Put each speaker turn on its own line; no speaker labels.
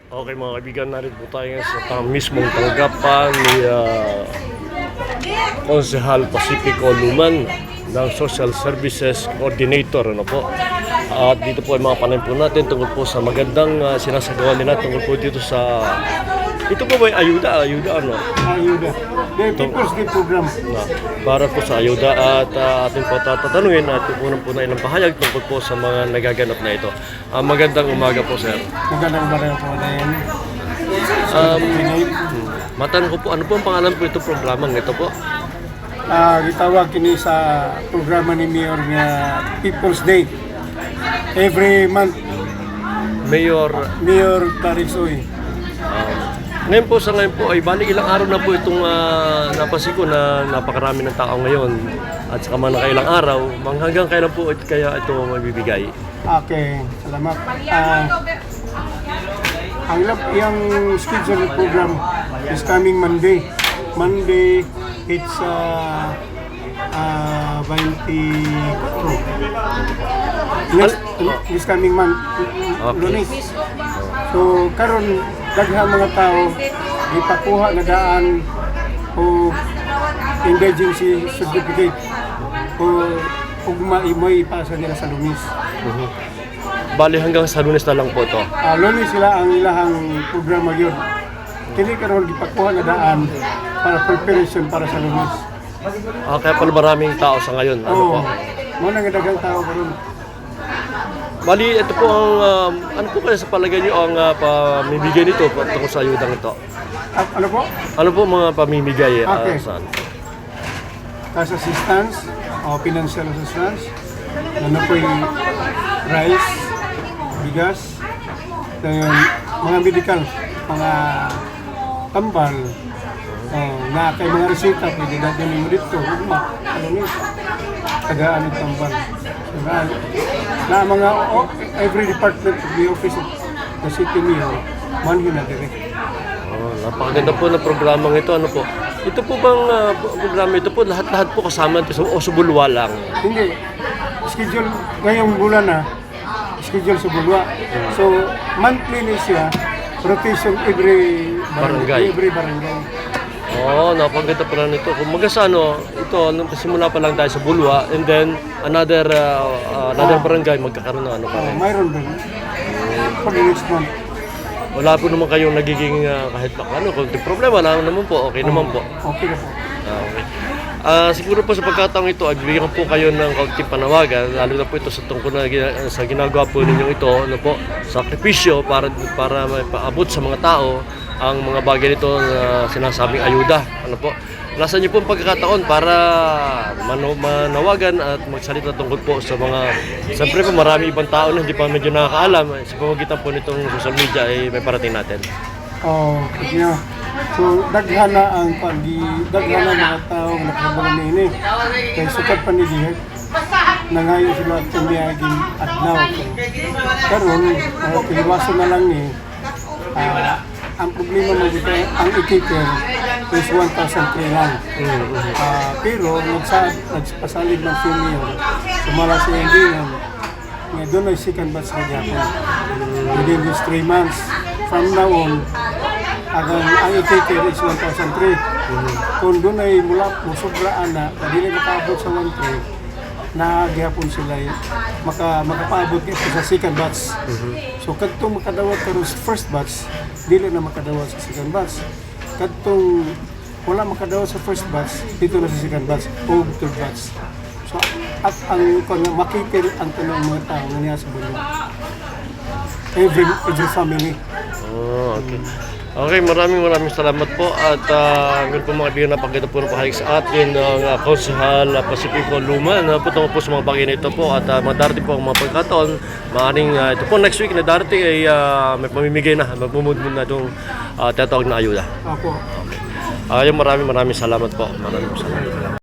Okay mga kaibigan, narito po tayo sa mismong tanggapan ni Konsehal Pacifico Luman ng Social Services Coordinator. Ano po? At dito po ay mga panayin po natin tungkol po sa magandang sinasagawa nila tungkol po dito sa... Ito po ba yung ayuda ano?
Ayuda. The People's Day Program.
Para po sa ayuda at ating po tatanungin at kukunan po na ilang pahayag tungkol po sa mga nagaganap na ito. Magandang umaga po, sir.
Magandang umaga po na yan.
Matanong ko po, ano po ang pangalan po itong programang ito po?
Gitawag kini sa programa ni Mayor nga People's Day. Every month,
Mayor
Tarisoy.
Ngayon po sa ngayon po ay bali ilang araw na po itong napansin ko na napakarami ng tao ngayon at saka man nakailang araw hanggang kailan po kaya ito mabibigay?
Okay, salamat. Yung schedule program is coming Monday. Monday, it's 24. This coming month, Lunes. So, karon daghang mga tao ipakuha na daan o indigency certificate o may ipasa nila sa Lunes.
Bali hanggang sa Lunes na lang po ito?
Lunes sila ang ilahang programa yun. Kini karon gipakuha na daan para preparation para sa Lunes.
Kaya pala maraming tao sa ngayon. Ano po?
Muna nga daghang tao karon.
Bali, ito po ang, ano po kaya sa palagay niyo ang pamimigay nito tungkol sa ayudang ito?
Ano po?
Ano po mga pamimigay?
Okay.
Saan?
Cash assistance o financial assistance. Ano po yung rice, bigas, mga medical, mga tambal, na kay mga resita, pwede natin mo dito, Lunes, tagaan ng tambal. Na mga every department of the office of the city mayor, manhin na direct.
Napakaganda po ng programang ito. Ano po? Ito po bang programa ito po, lahat-lahat po kasama o sa Bulwa lang?
Hindi. Schedule ngayong bulan na, schedule sa Bulwa. So, monthly na siya, rotation every
Barangay. Napakaganda pala nito. Kung magasa ito, simula pa lang tayo sa Bulwa and then another barangay magkakaroon ng ano pa rin.
Mayroon din. For the next month.
Wala po naman kayong nagiging kahit pa kung problema lang naman po, okay naman po.
Okay na po.
Okay. Siguro po sa pagkataong ito, bibigyan po kayo ng kaunting panawagan, lalo na po ito sa tungkol na sa ginagawa po ninyong ito, ano po, sakripisyo para maipaabot sa mga tao ang mga bagay nito na sinasabing ayuda. Ano po? Nasa niyo po ang pagkakataon para manawagan at magsalita tungkol po sa mga... Siyempre po marami ibang tao na hindi pa medyo nakakaalam. Sa pamagitan po nitong social media ay may parating natin.
Yeah. So, daghan na mga tao na nakabala na ini. Kaya sukat pa nilihat. Nangayon sila at kumiyagin at now. Karon, piliwasan na lang ni ang problema mo dito, ang ikikir is 1,003 lang. Pero nagpasalig ng senior, sumala sa Indian, nga doon ay second batch na Japan. Within these 3 months, from now on, ang ikikir is 1,003. Kung doon ay mula musobraan na, hindi na makaabot sa 1,300, na gihapon sila makapaabot ito sa second batch. So kadtong makadawat karon sa first batch, dili na makadawat sa second batch. Kadtong wala makadawat sa first batch, dito na sa second batch o third batch. So at ang makikil ang tanong mga tao na niya sa bulo. Every family.
Okay. Okay, maraming salamat po at ngayon po mga kaibigan, napakita po ng pahayag sa atin ng Konsehal Pacifico Luman po tungkol po sa mga bagay na ito po at darating po ang mga pagkataon, maaaring ito po next week na darating ay may pamimigay na, magmumudmud na itong tatawag na ayuda.
Opo.
Okay. Maraming salamat po. Maraming salamat.